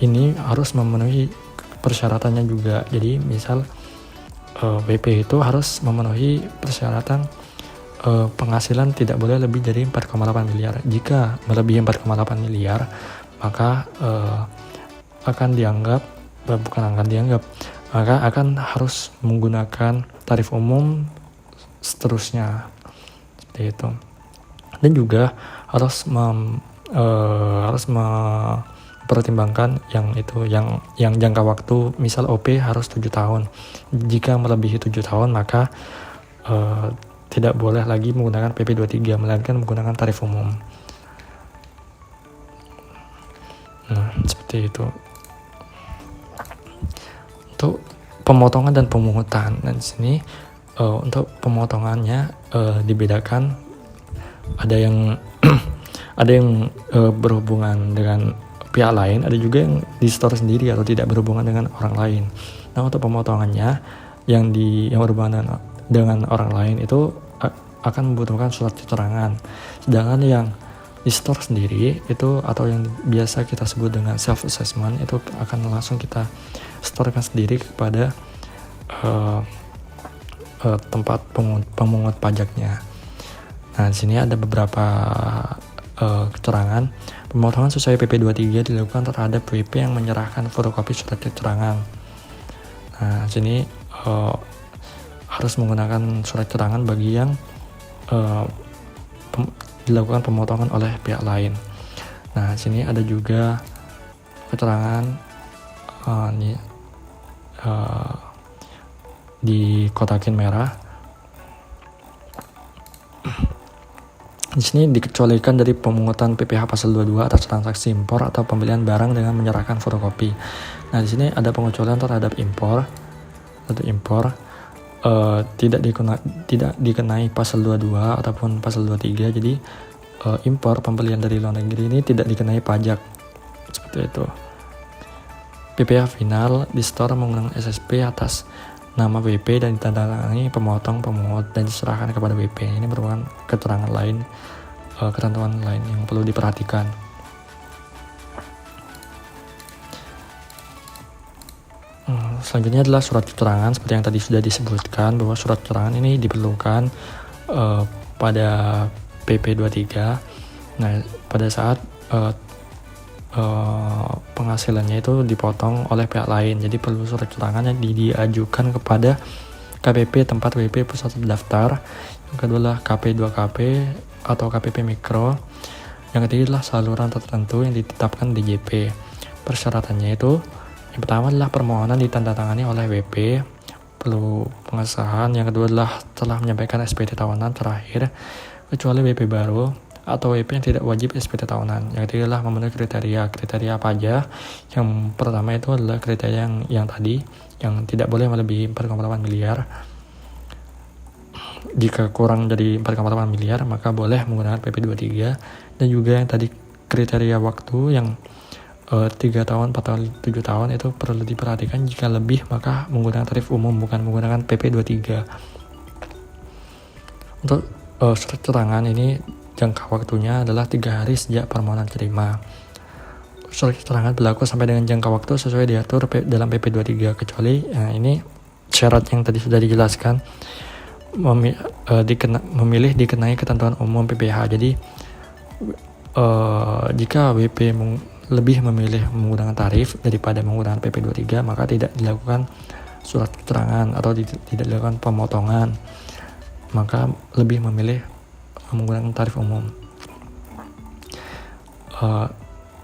ini harus memenuhi persyaratannya juga. Jadi misal WP itu harus memenuhi persyaratan penghasilan tidak boleh lebih dari 4,8 miliar. Jika melebihi 4,8 miliar, maka maka akan harus menggunakan tarif umum seterusnya seperti itu. Dan juga harus mempertimbangkan yang jangka waktu. Misal OP harus 7 tahun. Jika melebihi 7 tahun, maka tidak boleh lagi menggunakan PP 23, melainkan menggunakan tarif umum. Nah, seperti itu. Untuk pemotongan dan pemungutan, dan di sini untuk pemotongannya dibedakan, ada yang berhubungan dengan pihak lain, ada juga yang di store sendiri atau tidak berhubungan dengan orang lain. Nah, untuk pemotongannya yang berhubungan dengan orang lain itu akan membutuhkan surat keterangan. Sedangkan yang di store sendiri itu, atau yang biasa kita sebut dengan self assessment, itu akan langsung kita storekan sendiri kepada tempat pemungut pajaknya. Nah, di sini ada beberapa keterangan. Pemotongan sesuai PP 23 dilakukan terhadap WP yang menyerahkan fotokopi surat keterangan. Nah, di sini harus menggunakan surat keterangan bagi yang dilakukan pemotongan oleh pihak lain. Nah, di sini ada juga keterangan dikotakin merah. Di sini dikecualikan dari pemungutan PPh pasal 22 atas transaksi impor atau pembelian barang dengan menyerahkan fotokopi. Nah, di sini ada pengecualian terhadap impor. Untuk impor tidak dikenai pasal 22 ataupun pasal 23. Jadi impor pembelian dari luar negeri ini tidak dikenai pajak. Seperti itu. PPh final di store menggunakan SSP atas nama WP dan ditandatangani pemotong pemungut dan diserahkan kepada WP. Ini merupakan keterangan lain, ketentuan lain yang perlu diperhatikan. Selanjutnya adalah surat keterangan. Seperti yang tadi sudah disebutkan, bahwa surat keterangan ini diperlukan pada PP 23. Nah, pada saat penghasilannya itu dipotong oleh pihak lain, jadi perlu surat keterangan yang diajukan kepada KPP tempat WP pusat terdaftar. Yang kedua adalah KP 2KP atau KPP Mikro. Yang ketiga adalah saluran tertentu yang ditetapkan DJP. Persyaratannya itu, yang pertama adalah permohonan ditandatangani oleh WP, perlu pengesahan. Yang kedua adalah telah menyampaikan SPT tahunan terakhir, kecuali WP baru atau WP yang tidak wajib SPT tahunan. Yang ketiga adalah memenuhi kriteria apa aja. Yang pertama itu adalah kriteria yang tadi, yang tidak boleh melebihi 4,8 miliar. Jika kurang dari 4,8 miliar, maka boleh menggunakan PP 23. Dan juga yang tadi kriteria waktu yang 3 tahun, 4 tahun, 7 tahun itu perlu diperhatikan. Jika lebih, maka menggunakan tarif umum, bukan menggunakan PP 23. Untuk surat keterangan ini jangka waktunya adalah 3 hari sejak permohonan terima. Surat keterangan berlaku sampai dengan jangka waktu sesuai diatur dalam PP 23, kecuali ini syarat yang tadi sudah dijelaskan, memilih dikenai ketentuan umum PPh. Jadi jika WP lebih memilih menggunakan tarif daripada menggunakan PP23, maka tidak dilakukan surat keterangan atau tidak dilakukan pemotongan, maka lebih memilih menggunakan tarif umum.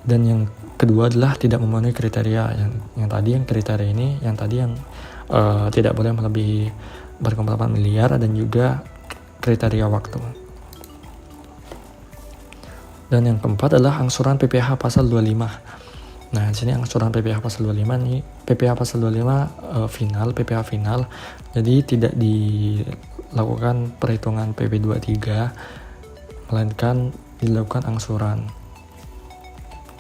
Dan yang kedua adalah tidak memenuhi kriteria. Yang tadi yang tidak boleh melebihi berkembang 8 miliar dan juga kriteria waktu. Dan yang keempat adalah angsuran PPh pasal 25. Nah, di sini angsuran PPh pasal 25 nih, PPh pasal 25 PPh final. Jadi tidak dilakukan perhitungan PP23, melainkan dilakukan angsuran.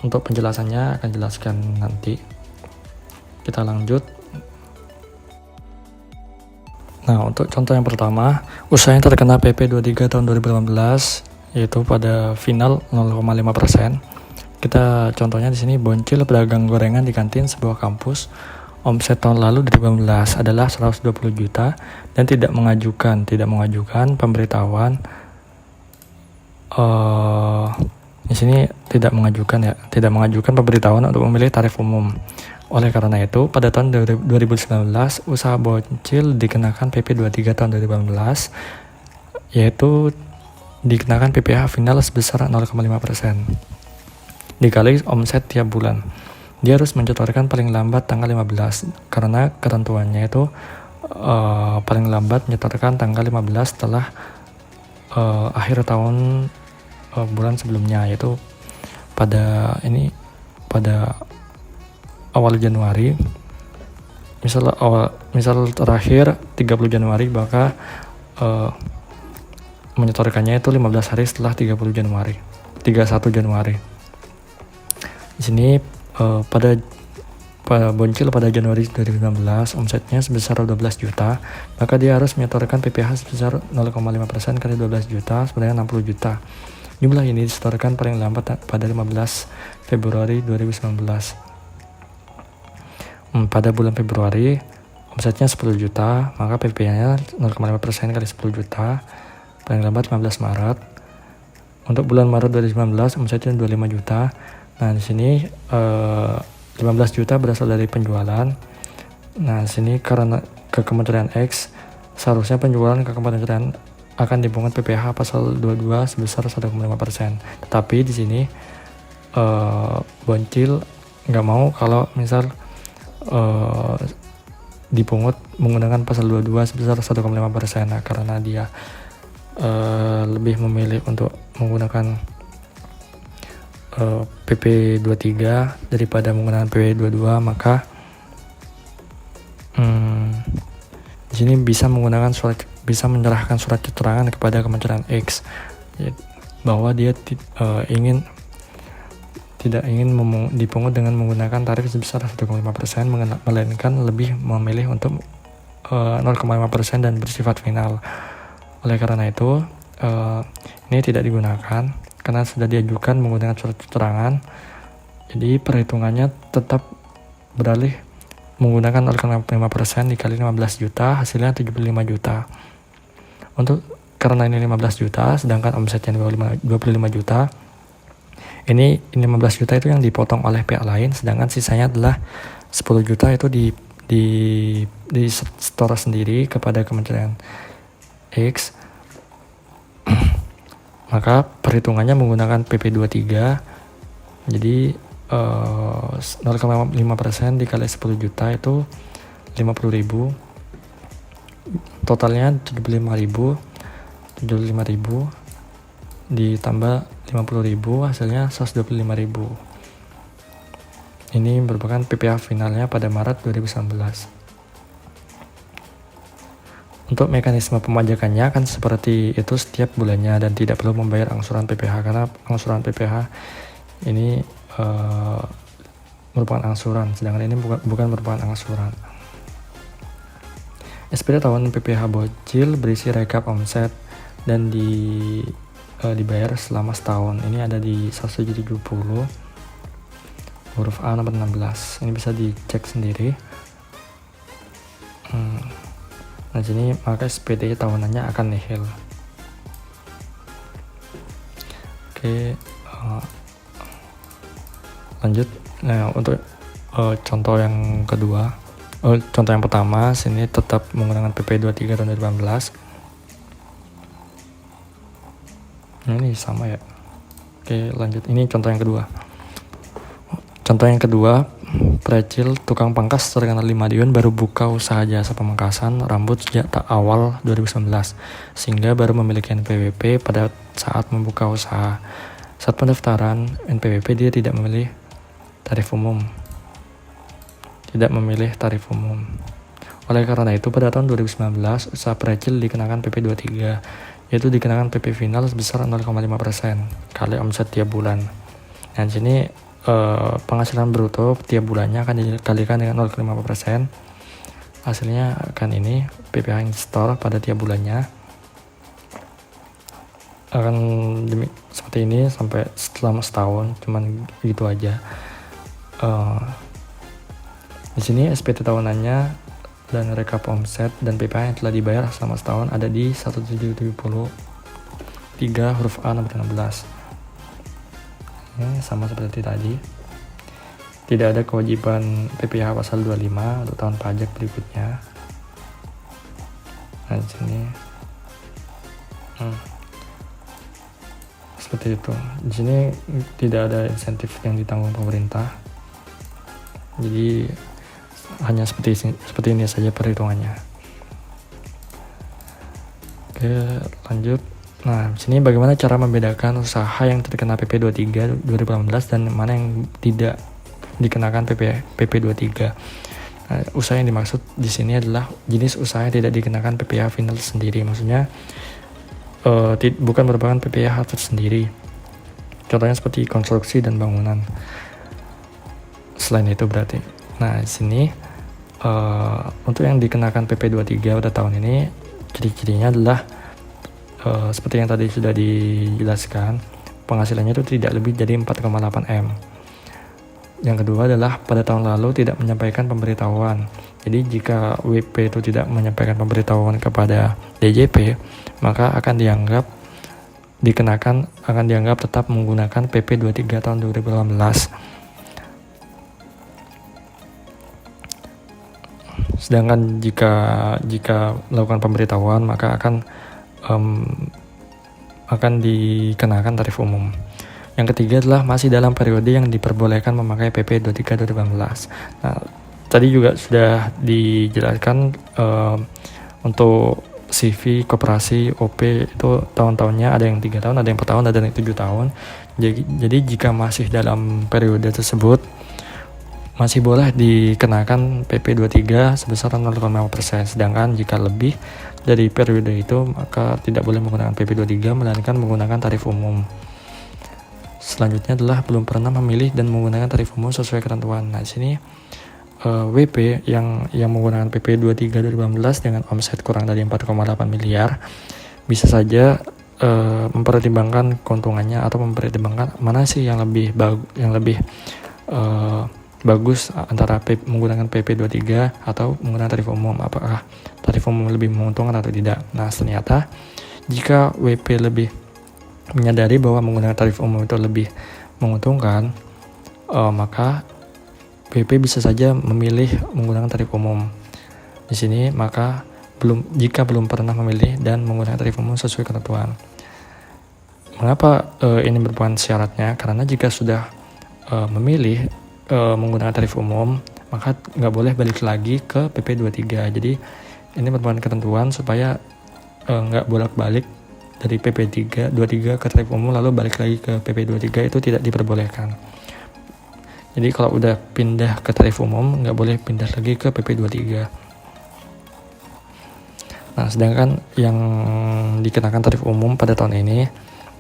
Untuk penjelasannya akan jelaskan nanti. Kita lanjut. Nah, untuk contoh yang pertama, usaha yang terkena PP 23 tahun 2018 yaitu pada final 0,5%. Kita contohnya di sini, Boncil pedagang gorengan di kantin sebuah kampus. Omset tahun lalu 2018 adalah 120 juta dan tidak mengajukan pemberitahuan. Di sini tidak mengajukan pemberitahuan untuk memilih tarif umum. Oleh karena itu, pada tahun 2019 usaha Boncil dikenakan PP 23 tahun 2018 yaitu dikenakan PPh final sebesar 0,5% dikali omset tiap bulan. Dia harus menyetorkan paling lambat tanggal 15 karena ketentuannya itu paling lambat menyetorkan tanggal 15 setelah akhir tahun bulan sebelumnya, yaitu pada awal Januari. Misal terakhir 30 Januari, maka menyetorkannya itu 15 hari setelah 31 Januari. Di sini pada Boncil pada Januari 2019 omsetnya sebesar 12 juta, maka dia harus menyetorkan PPh sebesar 0,5% kali 12 juta sebanyak 60 juta. Jumlah ini disetorkan paling lambat pada 15 Februari 2019. Pada bulan Februari omsetnya 10 juta, maka PPh-nya 0,5% kali 10 juta paling lambat 15 Maret. Untuk bulan Maret 2019 omsetnya 25 juta. Nah, di sini 15 juta berasal dari penjualan. Nah, di sini karena ke Kementerian X, seharusnya penjualan ke Kementerian akan dipungut PPh pasal 22 sebesar 1,5%. Tetapi di sini Boncil nggak mau kalau misal dipungut menggunakan pasal 22 sebesar 1,5%. Nah, karena dia lebih memilih untuk menggunakan PP23 daripada menggunakan PP22, maka di sini bisa menyerahkan surat keterangan kepada Kementerian X bahwa dia tidak ingin dipungut dengan menggunakan tarif sebesar 1,5%, melainkan lebih memilih untuk 0,5% dan bersifat final. Oleh karena itu, ini tidak digunakan karena sudah diajukan menggunakan surat keterangan. Jadi perhitungannya tetap beralih menggunakan 0,5% dikali 15 juta, hasilnya 75 juta. Karena ini 15 juta, sedangkan omsetnya 25 juta, ini 15 juta itu yang dipotong oleh pihak lain, sedangkan sisanya adalah 10 juta itu di store sendiri kepada Kementerian X. Maka perhitungannya menggunakan PP23, jadi 0,5% dikali 10 juta itu 50.000, totalnya 75.000 ditambah 50.000 hasilnya 125.000. Ini merupakan PPh finalnya pada Maret 2019. Untuk mekanisme pemajakannya kan seperti itu setiap bulannya dan tidak perlu membayar angsuran PPh, karena angsuran PPh ini merupakan angsuran, sedangkan ini bukan merupakan angsuran. SPD tahunan PPh Boncil berisi rekap omset dan dibayar selama setahun. Ini ada di 170 huruf A nomor 16. Ini bisa dicek sendiri. Nah, sini maka SPD tahunannya akan nihil. Oke, lanjut. Nah, untuk contoh yang kedua, contoh yang pertama sini tetap menggunakan PP 23 tahun 2018. Nah, ini sama ya. Oke, lanjut. Ini contoh yang kedua. Contoh yang kedua, Precil tukang pangkas terkenal di Madiun baru buka usaha jasa pemangkasan rambut sejak awal 2019, sehingga baru memiliki NPWP pada saat membuka usaha. Saat pendaftaran NPWP dia tidak memilih tarif umum. Oleh karena itu pada tahun 2019 usaha Precil dikenakan PP 23, yaitu dikenakan PP final sebesar 0,5% kali omset tiap bulan. Nah, di sini penghasilan bruto tiap bulannya akan dikalikan dengan 0,5%. Hasilnya akan ini PPh install pada tiap bulannya akan seperti ini sampai selama setahun, cuman gitu aja. Di sini SPT tahunannya dan rekap omset dan PPh yang telah dibayar selama setahun ada di 1773 huruf A nomor 16. Ini sama seperti tadi. Tidak ada kewajiban PPh pasal 25 untuk tahun pajak berikutnya. Nah, di sini seperti itu. Di sini tidak ada insentif yang ditanggung pemerintah. Jadi hanya seperti ini saja perhitungannya. Oke, lanjut. Nah, di sini bagaimana cara membedakan usaha yang terkena PP 23 2018 dan mana yang tidak dikenakan PP 23. Nah, usaha yang dimaksud di sini adalah jenis usaha yang tidak dikenakan PPh final sendiri. Maksudnya bukan merupakan PPh tersendiri. Contohnya seperti konstruksi dan bangunan. Selain itu berarti. Nah, di sini untuk yang dikenakan PP 23 pada tahun ini ciri-cirinya adalah seperti yang tadi sudah dijelaskan, penghasilannya itu tidak lebih dari 4,8 M. Yang kedua adalah pada tahun lalu tidak menyampaikan pemberitahuan. Jadi jika WP itu tidak menyampaikan pemberitahuan kepada DJP, maka akan dianggap tetap menggunakan PP 23 tahun 2018. Sedangkan jika melakukan pemberitahuan maka akan dikenakan tarif umum. Yang ketiga adalah masih dalam periode yang diperbolehkan memakai PP 23 2018. Nah, tadi juga sudah dijelaskan untuk CV, koperasi, OP itu tahun-tahunnya ada yang 3 tahun, ada yang 4 tahun, ada yang 7 tahun. Jadi jika masih dalam periode tersebut masih boleh dikenakan PP 23 sebesar 0,5%. Sedangkan jika lebih dari periode itu maka tidak boleh menggunakan PP 23 melainkan menggunakan tarif umum. Selanjutnya adalah belum pernah memilih dan menggunakan tarif umum sesuai ketentuan. Nah, di sini WP yang menggunakan PP 23 2018 dengan omset kurang dari 4,8 miliar bisa saja mempertimbangkan keuntungannya atau mempertimbangkan mana sih yang lebih bagus antara menggunakan PP 23 atau menggunakan tarif umum, apakah tarif umum lebih menguntungkan atau tidak. Nah, ternyata jika WP lebih menyadari bahwa menggunakan tarif umum itu lebih menguntungkan, maka WP bisa saja memilih menggunakan tarif umum. Di sini maka jika belum pernah memilih dan menggunakan tarif umum sesuai ketentuan. Mengapa ini merupakan syaratnya? Karena jika sudah memilih menggunakan tarif umum, maka nggak boleh balik lagi ke PP 23. Jadi ini merupakan ketentuan supaya nggak bolak-balik dari PP 23 ke tarif umum lalu balik lagi ke PP 23, itu tidak diperbolehkan. Jadi kalau udah pindah ke tarif umum nggak boleh pindah lagi ke PP 23. Nah, sedangkan yang dikenakan tarif umum pada tahun ini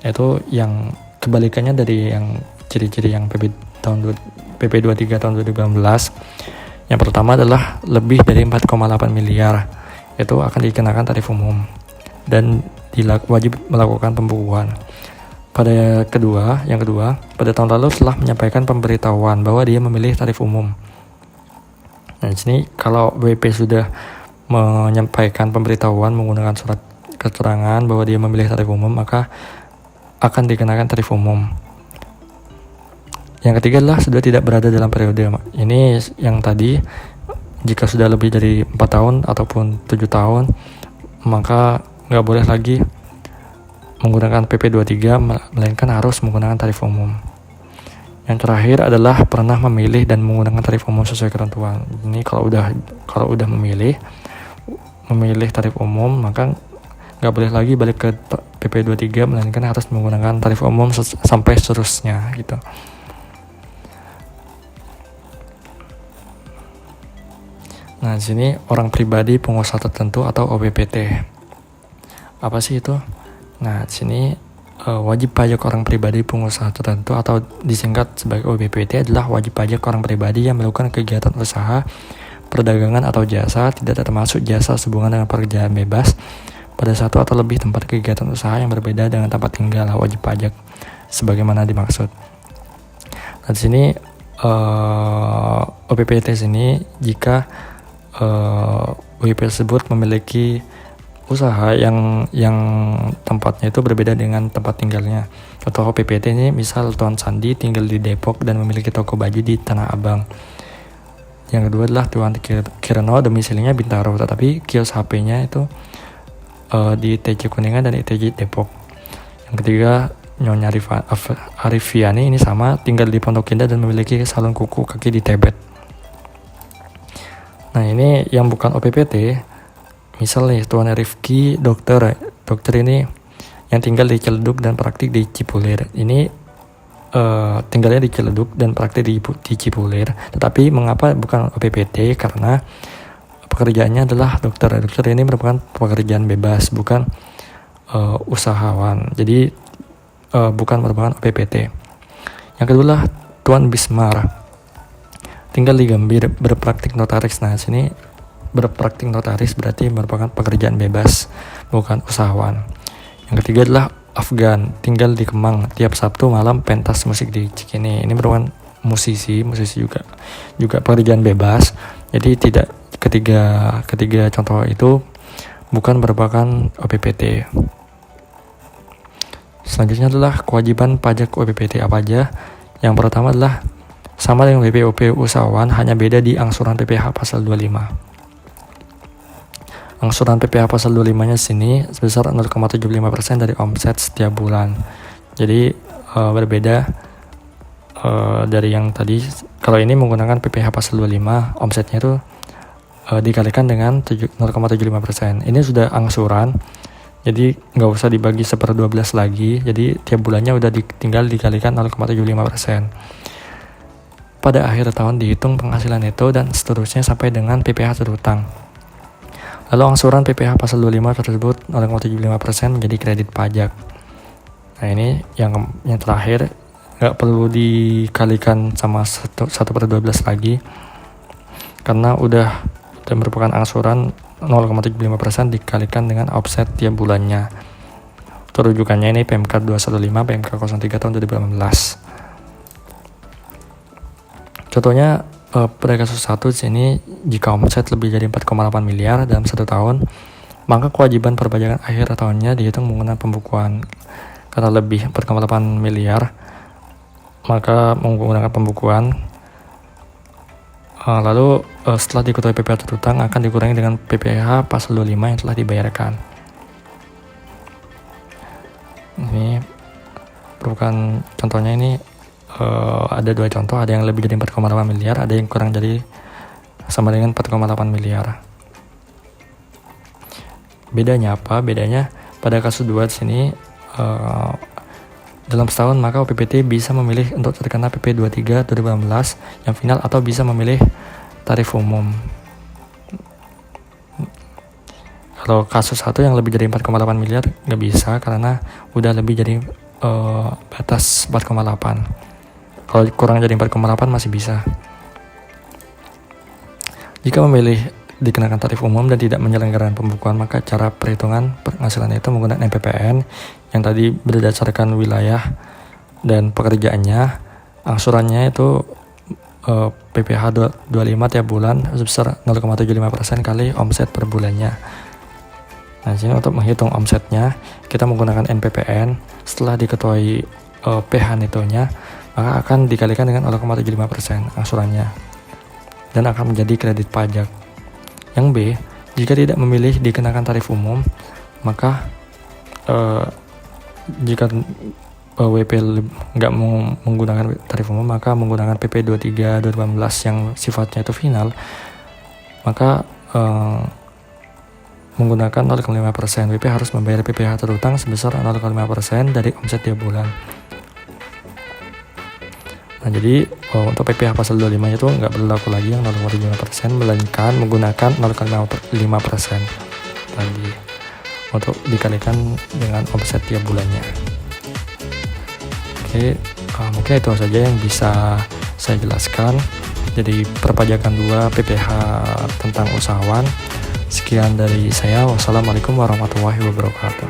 yaitu yang kebalikannya dari yang ciri-ciri yang PP 23 tahun 2018. Yang pertama adalah lebih dari 4,8 miliar, itu akan dikenakan tarif umum dan wajib melakukan pembukuan. Yang kedua, pada tahun lalu setelah menyampaikan pemberitahuan bahwa dia memilih tarif umum. Nah, di sini kalau WP sudah menyampaikan pemberitahuan menggunakan surat keterangan bahwa dia memilih tarif umum, maka akan dikenakan tarif umum. Yang ketiga adalah sudah tidak berada dalam periode. Ini yang tadi, jika sudah lebih dari 4 tahun ataupun 7 tahun, maka nggak boleh lagi menggunakan PP23, melainkan harus menggunakan tarif umum. Yang terakhir adalah pernah memilih dan menggunakan tarif umum sesuai ketentuan. Ini kalau udah memilih tarif umum, maka nggak boleh lagi balik ke PP23, melainkan harus menggunakan tarif umum sampai seterusnya gitu. Nah, di sini orang pribadi pengusaha tertentu atau OPPT. Apa sih itu? Nah, di sini wajib pajak orang pribadi pengusaha tertentu atau disingkat sebagai OPPT adalah wajib pajak orang pribadi yang melakukan kegiatan usaha, perdagangan atau jasa, tidak termasuk jasa sehubungan dengan pekerjaan bebas, pada satu atau lebih tempat kegiatan usaha yang berbeda dengan tempat tinggal wajib pajak sebagaimana dimaksud. Nah, di sini OPPT sini jika OPP tersebut memiliki usaha yang tempatnya itu berbeda dengan tempat tinggalnya. Contoh OPPT ini misal Tuan Sandi tinggal di Depok dan memiliki toko baju di Tanah Abang. Yang kedua adalah Tuan Kirano domisilinya Bintaro, tetapi kios HP-nya itu di TJ Kuningan dan ITJ Depok. Yang ketiga Nyonya Arifiani ini sama, tinggal di Pondok Indah dan memiliki salon kuku kaki di Tebet. Nah, ini yang bukan OPPT, misal nih Tuan Rifki dokter ini yang tinggal di Ciledug dan praktik di Cipulir. Ini tinggalnya di Ciledug dan praktik di Cipulir. Tetapi mengapa bukan OPPT? Karena pekerjaannya adalah dokter. Dokter ini merupakan pekerjaan bebas, bukan usahawan. Jadi bukan merupakan OPPT. Yang kedua adalah Tuan Bismar, tinggal di Gambir, berpraktik notaris. Nah, sini berpraktik notaris berarti merupakan pekerjaan bebas, bukan usahawan. Yang ketiga adalah Afgan, tinggal di Kemang, tiap Sabtu malam pentas musik di Cikini. Ini merupakan musisi juga pekerjaan bebas. Jadi tidak ketiga contoh itu bukan merupakan OPPT. Selanjutnya adalah kewajiban pajak OPPT apa aja. Yang pertama adalah sama dengan BPOP usahawan, hanya beda di angsuran PPh pasal 25. Angsuran PPh pasal 25-nya sini sebesar 0,75% dari omset setiap bulan. Jadi berbeda dari yang tadi. Kalau ini menggunakan PPh pasal 25, omsetnya itu dikalikan dengan 0,75%. Ini sudah angsuran, jadi nggak usah dibagi 1/12 lagi. Jadi tiap bulannya udah tinggal dikalikan 0,75%. Pada akhir tahun dihitung penghasilan itu dan seterusnya sampai dengan PPh terhutang. Lalu angsuran PPh pasal 25 tersebut 0,75% menjadi kredit pajak. Nah, ini yang terakhir, nggak perlu dikalikan sama 1/12 lagi karena udah merupakan angsuran 0,75% dikalikan dengan offset tiap bulannya. Terujukannya ini PMK 215 PMK 03 tahun 2018. Contohnya pada kasus 1 sini, jika omset lebih dari 4,8 miliar dalam 1 tahun, maka kewajiban perpajakan akhir tahunnya dihitung menggunakan pembukuan. Karena lebih 4,8 miliar, maka menggunakan pembukuan. Lalu setelah diketahui PPh terhutang akan dikurangi dengan PPh pasal 25 yang telah dibayarkan. Ini merupakan contohnya. Ini ada 2 contoh, ada yang lebih dari 4,8 miliar, ada yang kurang dari sama dengan 4,8 miliar. Bedanya apa? Bedanya pada kasus 2 sini dalam setahun maka OPPT bisa memilih untuk terkena PP 23 2018 yang final atau bisa memilih tarif umum. Kalau kasus 1 yang lebih dari 4,8 miliar nggak bisa karena udah lebih dari batas 4,8. Kalau kurang dari 4,8 masih bisa. Jika memilih dikenakan tarif umum dan tidak menyelenggarakan pembukuan, maka cara perhitungan penghasilan itu menggunakan MPPN yang tadi berdasarkan wilayah dan pekerjaannya. Angsurannya itu PPh 25 tiap bulan sebesar 0,75% kali omset per bulannya. Nah, sini untuk menghitung omsetnya kita menggunakan NPPN. Setelah diketahui PH netonya, maka akan dikalikan dengan 0,75% angsurannya dan akan menjadi kredit pajak. Yang B, jika tidak memilih dikenakan tarif umum, maka jika WP nggak menggunakan tarif umum, maka menggunakan PP 23 2018 yang sifatnya itu final, maka menggunakan 0,5%. WP harus membayar PPh terutang sebesar 0,5% dari omset tiap bulan. Nah, jadi untuk PPh pasal 25 itu nggak berlaku lagi yang 0,5%, melainkan menggunakan 0,5% tadi untuk dikalikan dengan omset tiap bulannya. Oke, mungkin itu saja yang bisa saya jelaskan. Jadi perpajakan 2 PPh tentang usahawan. Sekian dari saya. Wassalamualaikum warahmatullahi wabarakatuh.